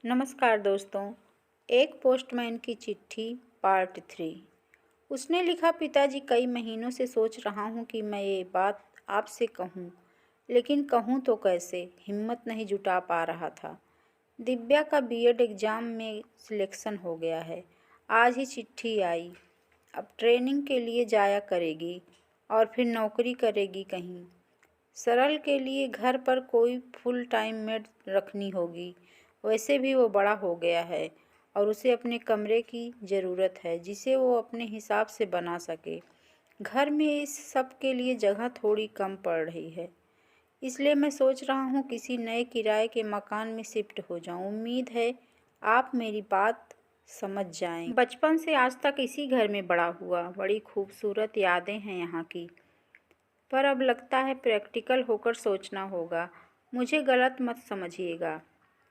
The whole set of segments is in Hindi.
नमस्कार दोस्तों। एक पोस्टमैन की चिट्ठी पार्ट 3। उसने लिखा, पिताजी, कई महीनों से सोच रहा हूँ कि मैं ये बात आपसे कहूँ, लेकिन कहूँ तो कैसे, हिम्मत नहीं जुटा पा रहा था। दिव्या का बीएड एग्ज़ाम में सिलेक्शन हो गया है। आज ही चिट्ठी आई। अब ट्रेनिंग के लिए जाया करेगी और फिर नौकरी करेगी कहीं। सरल के लिए घर पर कोई फुल टाइम मेड रखनी होगी। वैसे भी वो बड़ा हो गया है और उसे अपने कमरे की ज़रूरत है जिसे वो अपने हिसाब से बना सके। घर में इस सब के लिए जगह थोड़ी कम पड़ रही है, इसलिए मैं सोच रहा हूँ किसी नए किराए के मकान में शिफ्ट हो जाऊँ। उम्मीद है आप मेरी बात समझ जाएं। बचपन से आज तक इसी घर में बड़ा हुआ, बड़ी खूबसूरत यादें हैं यहाँ की, पर अब लगता है प्रैक्टिकल होकर सोचना होगा। मुझे गलत मत समझिएगा।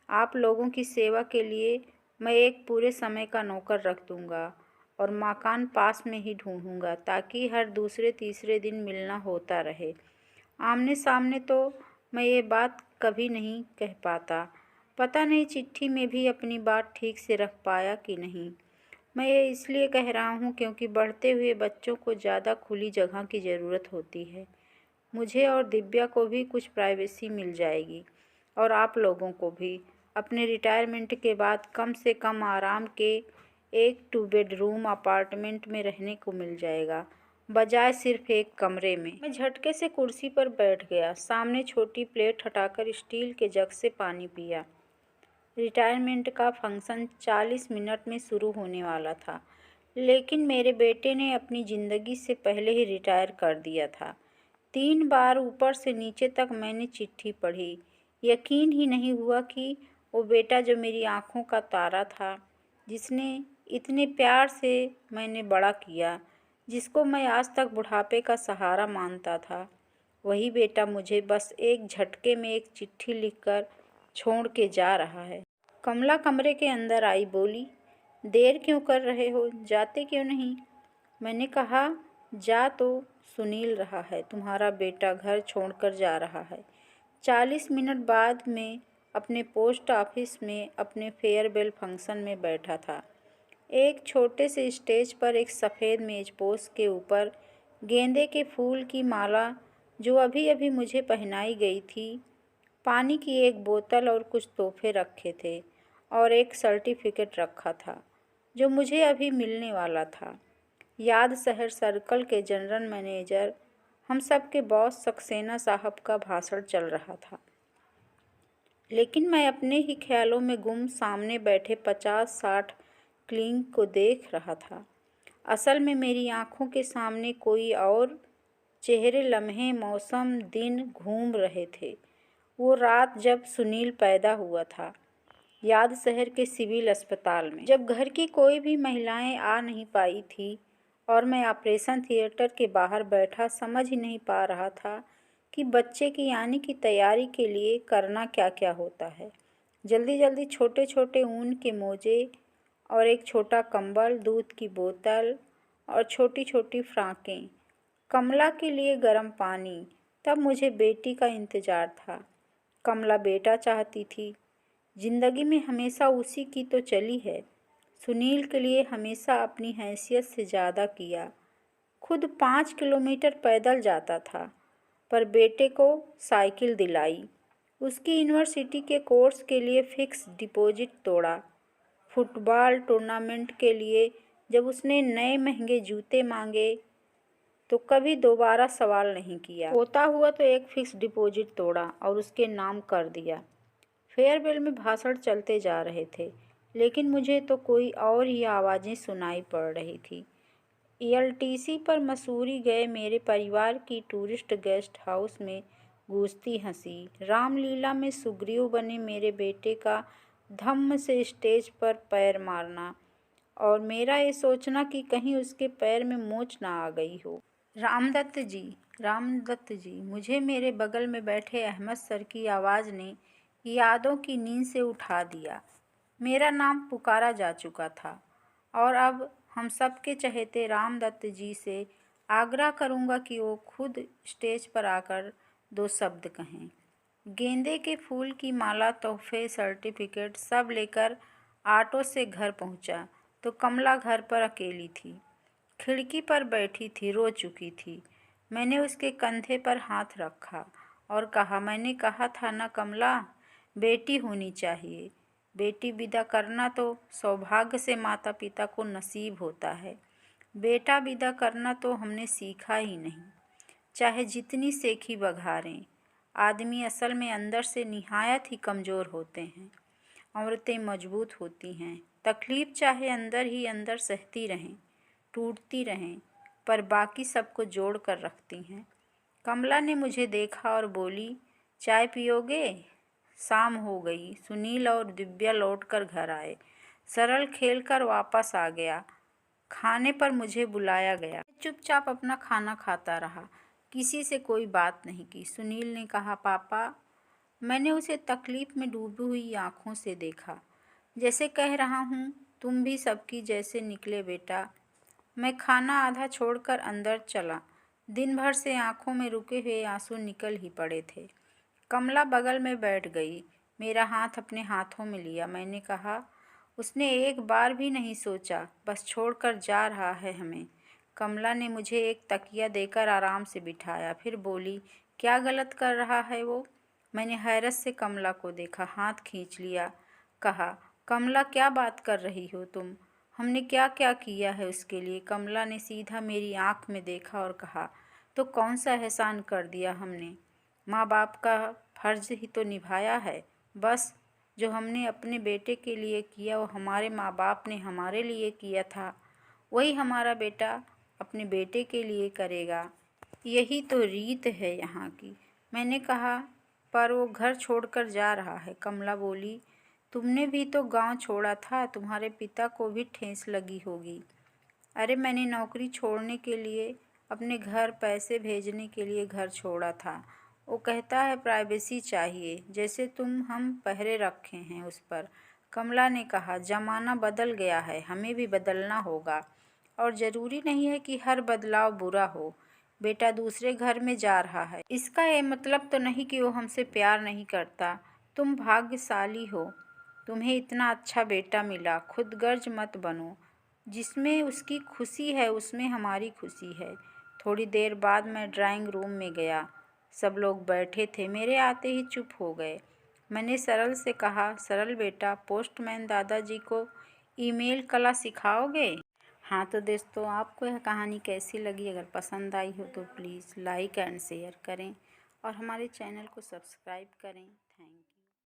आप लोगों की सेवा के लिए मैं एक पूरे समय का नौकर रख दूंगा और मकान पास में ही ढूंढूंगा ताकि हर दूसरे तीसरे दिन मिलना होता रहे। आमने सामने तो मैं ये बात कभी नहीं कह पाता। पता नहीं चिट्ठी में भी अपनी बात ठीक से रख पाया कि नहीं। मैं ये इसलिए कह रहा हूँ क्योंकि बढ़ते हुए बच्चों को ज़्यादा खुली जगह की ज़रूरत होती है। मुझे और दिव्या को भी कुछ प्राइवेसी मिल जाएगी और आप लोगों को भी अपने रिटायरमेंट के बाद कम से कम आराम के एक 2 बेडरूम अपार्टमेंट में रहने को मिल जाएगा, बजाय सिर्फ एक कमरे में। मैं झटके से कुर्सी पर बैठ गया, सामने छोटी प्लेट हटाकर स्टील के जग से पानी पिया। रिटायरमेंट का फंक्शन 40 मिनट में शुरू होने वाला था, लेकिन मेरे बेटे ने अपनी ज़िंदगी से पहले ही रिटायर कर दिया था। 3 बार ऊपर से नीचे तक मैंने चिट्ठी पढ़ी। यकीन ही नहीं हुआ कि वो बेटा जो मेरी आँखों का तारा था, जिसने इतने प्यार से मैंने बड़ा किया, जिसको मैं आज तक बुढ़ापे का सहारा मानता था, वही बेटा मुझे बस एक झटके में एक चिट्ठी लिखकर छोड़ के जा रहा है। कमला कमरे के अंदर आई, बोली, देर क्यों कर रहे हो, जाते क्यों नहीं? मैंने कहा, जा तो सुनील रहा है, तुम्हारा बेटा घर छोड़कर जा रहा है। 40 मिनट बाद मैं अपने पोस्ट ऑफिस में अपने फेयरवेल फंक्शन में बैठा था। एक छोटे से स्टेज पर एक सफ़ेद मेजपोश के ऊपर गेंदे के फूल की माला, जो अभी अभी मुझे पहनाई गई थी, पानी की एक बोतल और कुछ तोहफे रखे थे और एक सर्टिफिकेट रखा था जो मुझे अभी मिलने वाला था। याद शहर सर्कल के जनरल मैनेजर, हम सब के बॉस सक्सेना साहब का भाषण चल रहा था, लेकिन मैं अपने ही ख्यालों में गुम सामने बैठे 50-60 क्लीन को देख रहा था। असल में मेरी आंखों के सामने कोई और चेहरे, लम्हे, मौसम, दिन घूम रहे थे। वो रात जब सुनील पैदा हुआ था, याद शहर के सिविल अस्पताल में, जब घर की कोई भी महिलाएं आ नहीं पाई थी और मैं ऑपरेशन थिएटर के बाहर बैठा समझ ही नहीं पा रहा था कि बच्चे की आने की तैयारी के लिए करना क्या क्या होता है। जल्दी जल्दी छोटे छोटे ऊन के मोजे और एक छोटा कंबल, दूध की बोतल और छोटी छोटी फ्राकें, कमला के लिए गर्म पानी। तब मुझे बेटी का इंतज़ार था। कमला बेटा चाहती थी। जिंदगी में हमेशा उसी की तो चली है। सुनील के लिए हमेशा अपनी हैसियत से ज़्यादा किया। खुद 5 किलोमीटर पैदल जाता था, पर बेटे को साइकिल दिलाई। उसकी यूनिवर्सिटी के कोर्स के लिए फिक्स डिपॉजिट तोड़ा। फुटबॉल टूर्नामेंट के लिए जब उसने नए महंगे जूते मांगे तो कभी दोबारा सवाल नहीं किया। होता हुआ तो एक फिक्स डिपॉजिट तोड़ा और उसके नाम कर दिया। फेयरवेल में भाषण चलते जा रहे थे, लेकिन मुझे तो कोई और ही आवाज़ें सुनाई पड़ रही थी। ईएलटीसी पर मसूरी गए मेरे परिवार की टूरिस्ट गेस्ट हाउस में गूंजती हंसी, रामलीला में सुग्रीव बने मेरे बेटे का धम्म से स्टेज पर पैर मारना और मेरा ये सोचना कि कहीं उसके पैर में मोच ना आ गई हो। रामदत्त जी, मुझे मेरे बगल में बैठे अहमद सर की आवाज़ ने यादों की नींद से उठा दिया। मेरा नाम पुकारा जा चुका था और अब हम सबके चहेते रामदत्त जी से आग्रह करूंगा कि वो खुद स्टेज पर आकर 2 शब्द कहें। गेंदे के फूल की माला, तोहफे, सर्टिफिकेट सब लेकर ऑटो से घर पहुंचा तो कमला घर पर अकेली थी। खिड़की पर बैठी थी, रो चुकी थी। मैंने उसके कंधे पर हाथ रखा और कहा, मैंने कहा था ना कमला, बेटी होनी चाहिए। बेटी विदा करना तो सौभाग्य से माता पिता को नसीब होता है, बेटा विदा करना तो हमने सीखा ही नहीं। चाहे जितनी सेखी बघारें, आदमी असल में अंदर से निहायत ही कमज़ोर होते हैं। औरतें मजबूत होती हैं। तकलीफ़ चाहे अंदर ही अंदर सहती रहें, टूटती रहें, पर बाकी सबको जोड़ कर रखती हैं। कमला ने मुझे देखा और बोली, चाय पियोगे? शाम हो गई। सुनील और दिव्या लौटकर घर आए। सरल खेल कर वापस आ गया। खाने पर मुझे बुलाया गया। मैं चुपचाप अपना खाना खाता रहा, किसी से कोई बात नहीं की। सुनील ने कहा, पापा। मैंने उसे तकलीफ में डूबी हुई आंखों से देखा, जैसे कह रहा हूँ, तुम भी सबकी जैसे निकले बेटा। मैं खाना आधा छोड़कर अंदर चला। दिन भर से आंखों में रुके हुए आंसू निकल ही पड़े थे। कमला बगल में बैठ गई, मेरा हाथ अपने हाथों में लिया। मैंने कहा, उसने एक बार भी नहीं सोचा, बस छोड़कर जा रहा है हमें। कमला ने मुझे एक तकिया देकर आराम से बिठाया, फिर बोली, क्या गलत कर रहा है वो? मैंने हैरत से कमला को देखा, हाथ खींच लिया। कहा, कमला क्या बात कर रही हो तुम? हमने क्या क्या किया है उसके लिए? कमला ने सीधा मेरी आंख में देखा और कहा, तो कौन सा एहसान कर दिया हमने? माँ बाप का फर्ज ही तो निभाया है। बस जो हमने अपने बेटे के लिए किया वो हमारे माँ बाप ने हमारे लिए किया था, वही हमारा बेटा अपने बेटे के लिए करेगा। यही तो रीत है यहाँ की। मैंने कहा, पर वो घर छोड़कर जा रहा है। कमला बोली, तुमने भी तो गांव छोड़ा था, तुम्हारे पिता को भी ठेस लगी होगी। अरे मैंने नौकरी छोड़ने के लिए, अपने घर पैसे भेजने के लिए घर छोड़ा था। वो कहता है प्राइवेसी चाहिए, जैसे तुम हम पहरे रखे हैं उस पर। कमला ने कहा, ज़माना बदल गया है, हमें भी बदलना होगा, और ज़रूरी नहीं है कि हर बदलाव बुरा हो। बेटा दूसरे घर में जा रहा है, इसका ये मतलब तो नहीं कि वो हमसे प्यार नहीं करता। तुम भाग्यशाली हो, तुम्हें इतना अच्छा बेटा मिला। खुदगर्ज मत बनो, जिसमें उसकी खुशी है उसमें हमारी खुशी है। थोड़ी देर बाद मैं ड्राइंग रूम में गया। सब लोग बैठे थे, मेरे आते ही चुप हो गए। मैंने सरल से कहा, सरल बेटा, पोस्टमैन दादाजी को ईमेल कला सिखाओगे? हाँ तो दोस्तों, आपको यह कहानी कैसी लगी? अगर पसंद आई हो तो प्लीज़ लाइक एंड शेयर करें और हमारे चैनल को सब्सक्राइब करें।